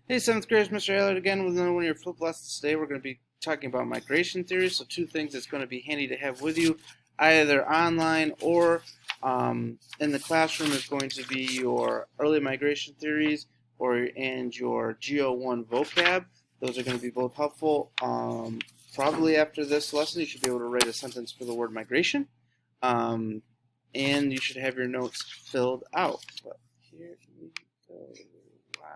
Hey, 7th graders, Mr. Allard again with another one of your flip lessons. Today we're going to be talking about migration theories. So two things that's going to be handy to have with you, either online or in the classroom, is going to be your early migration theories and your GO1 vocab. Those are going to be both helpful. Probably after this lesson, you should be able to write a sentence for the word migration. And you should have your notes filled out. But here we go. Why?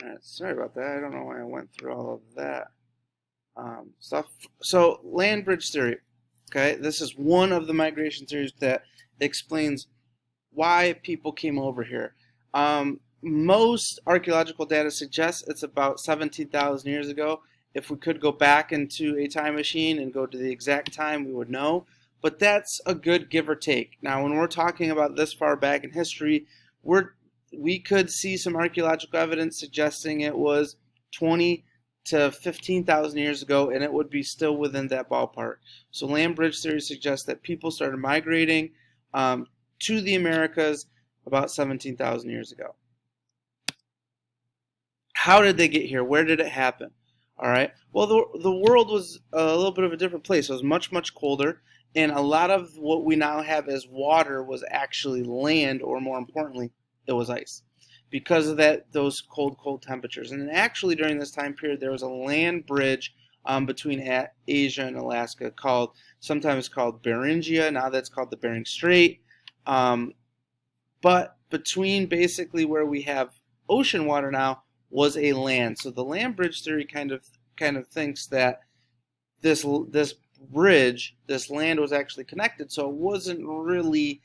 Alright, sorry about that. I don't know why I went through all of that stuff. So, land bridge theory. Okay, this is one of the migration theories that explains why people came over here. Most archaeological data suggests it's about 17,000 years ago. If we could go back into a time machine and go to the exact time, we would know. But that's a good give or take. Now, when we're talking about this far back in history, we could see some archaeological evidence suggesting it was 20 to 15,000 years ago, and it would be still within that ballpark. So land bridge theory suggests that people started migrating to the Americas about 17,000 years ago. How did they get here? Where did it happen? All right. Well, the world was a little bit of a different place. It was much, much colder, and a lot of what we now have as water was actually land, or more importantly, it was ice, because of those cold temperatures. And actually, during this time period, there was a land bridge between Asia and Alaska sometimes called Beringia. Now that's called the Bering Strait. But between basically where we have ocean water now was a land. So the land bridge theory kind of thinks that this bridge, this land, was actually connected. So it wasn't really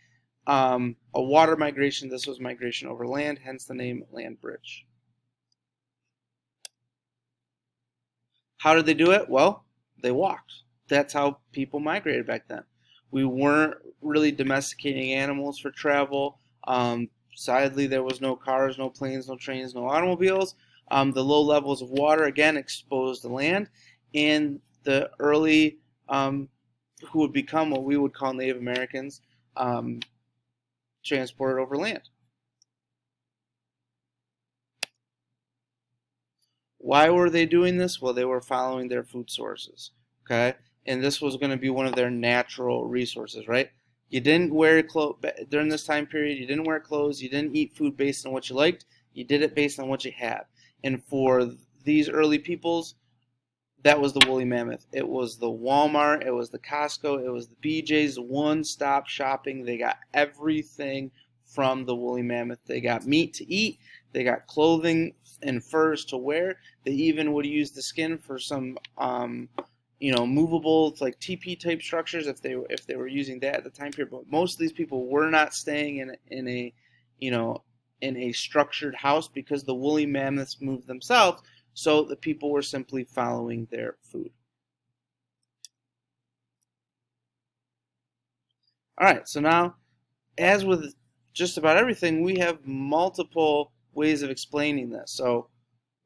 a water migration. This was migration over land, hence the name land bridge. How did they do it? Well, they walked. That's how people migrated back then. We weren't really domesticating animals for travel. Sadly, there was no cars, no planes, no trains, no automobiles. The low levels of water, again, exposed the land. And the early, who would become what we would call Native Americans, transported over land. Why were they doing this? Well, they were following their food sources, okay? And this was going to be one of their natural resources, right? You didn't wear clothes during this time period. You didn't wear clothes. You didn't eat food based on what you liked. You did it based on what you had. And for these early peoples, that was the woolly mammoth. It was the Walmart. It was the Costco. It was the BJ's. One-stop shopping. They got everything from the woolly mammoth. They got meat to eat. They got clothing and furs to wear. They even would use the skin for some, movable, like teepee type structures if they were using that at the time period. But most of these people were not staying in a structured house because the woolly mammoths moved themselves. So the people were simply following their food. All right. So now, as with just about everything, we have multiple ways of explaining this. So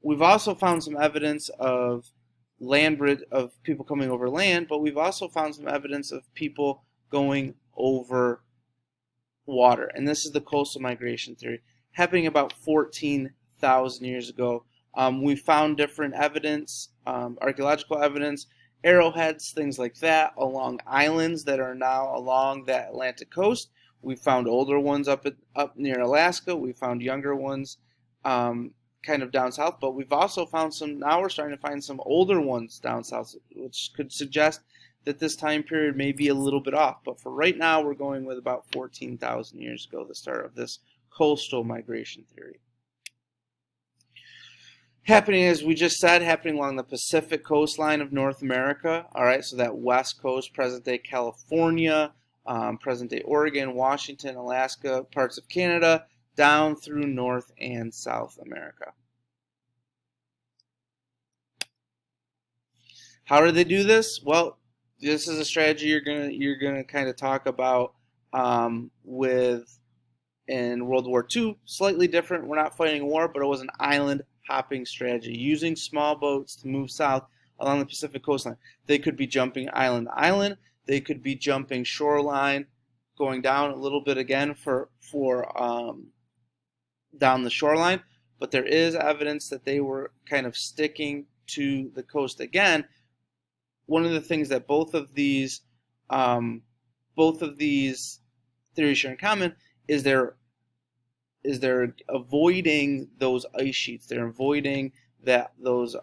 we've also found some evidence of people coming over land, but we've also found some evidence of people going over water. And this is the coastal migration theory, happening about 14,000 years ago. We found different evidence, archaeological evidence, arrowheads, things like that, along islands that are now along that Atlantic coast. We found older ones up near Alaska. We found younger ones kind of down south, but we've also found some, now we're starting to find some older ones down south, which could suggest that this time period may be a little bit off. But for right now, we're going with about 14,000 years ago, the start of this coastal migration theory. Happening, as we just said, happening along the Pacific coastline of North America. All right, so that west coast, present-day California, present-day Oregon, Washington, Alaska, parts of Canada, down through North and South America. How did they do this? Well, This is a strategy you're gonna kind of talk about with in World War II. Slightly different. We're not fighting a war, but it was an island hopping strategy, using small boats to move south along the Pacific coastline. They could be jumping island to island. They could be jumping shoreline, going down a little bit again for down the shoreline. But there is evidence that they were kind of sticking to the coast again. One of the things that both of these theories share in common is they're avoiding those ice sheets. They're avoiding those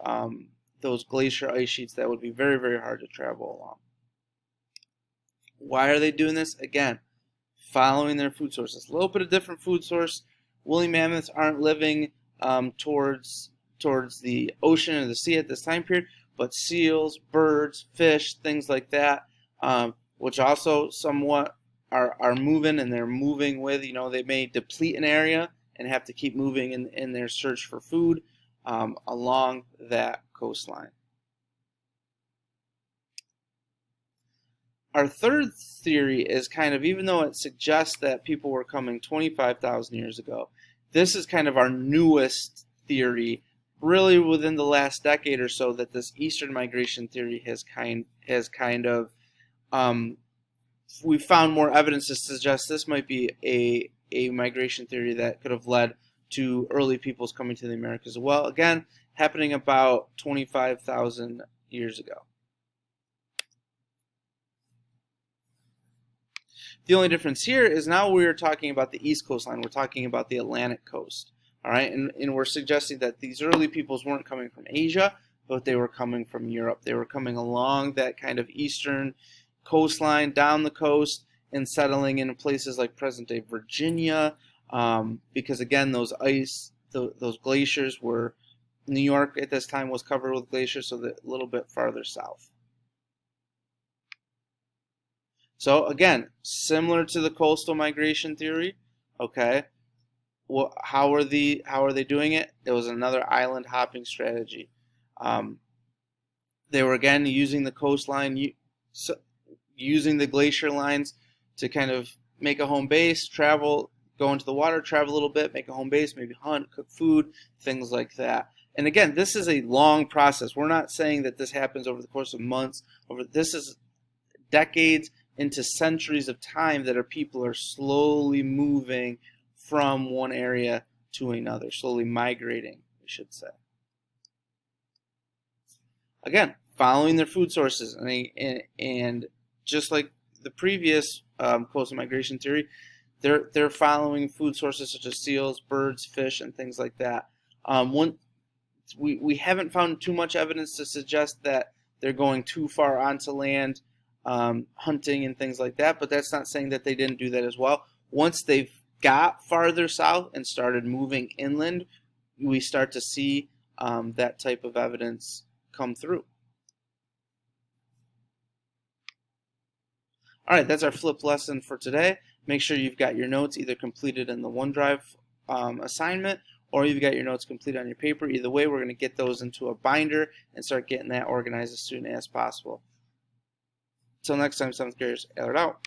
glacier ice sheets that would be very, very hard to travel along. Why are they doing this? Again, following their food sources. A little bit of different food source. Woolly mammoths aren't living towards the ocean or the sea at this time period, but seals, birds, fish, things like that, which also somewhat are moving, and they're moving with, they may deplete an area and have to keep moving in their search for food along that coastline. Our third theory is kind of, even though it suggests that people were coming 25,000 years ago, this is kind of our newest theory, really within the last decade or so, that this Eastern migration theory has kind of we found more evidence to suggest this might be a migration theory that could have led to early peoples coming to the Americas as well. Again, happening about 25,000 years ago. The only difference here is now we're talking about the East coastline. We're talking about the Atlantic coast. All right, and we're suggesting that these early peoples weren't coming from Asia, but they were coming from Europe. They were coming along that kind of eastern coastline, down the coast, and settling in places like present-day Virginia, because again, those glaciers were, New York at this time was covered with glaciers, so that a little bit farther south. So again, similar to the coastal migration theory, okay. Well, how are they doing it? It was another island hopping strategy. They were again using the coastline, using the glacier lines to kind of make a home base, travel, go into the water, travel a little bit, make a home base, maybe hunt, cook food, things like that. And again, this is a long process. We're not saying that this happens over the course of months. This is decades into centuries of time that people are slowly moving from one area to another, slowly migrating, we should say. Again, following their food sources, and just like the previous coastal migration theory, they're following food sources such as seals, birds, fish, and things like that. We haven't found too much evidence to suggest that they're going too far onto land, hunting and things like that, but that's not saying that they didn't do that as well. Once they've got farther south and started moving inland, we start to see that type of evidence come through. All right, that's our flip lesson for today. Make sure you've got your notes either completed in the OneDrive assignment, or you've got your notes completed on your paper. Either way, we're going to get those into a binder and start getting that organized as soon as possible. Until next time, 7th graders, Ellered out.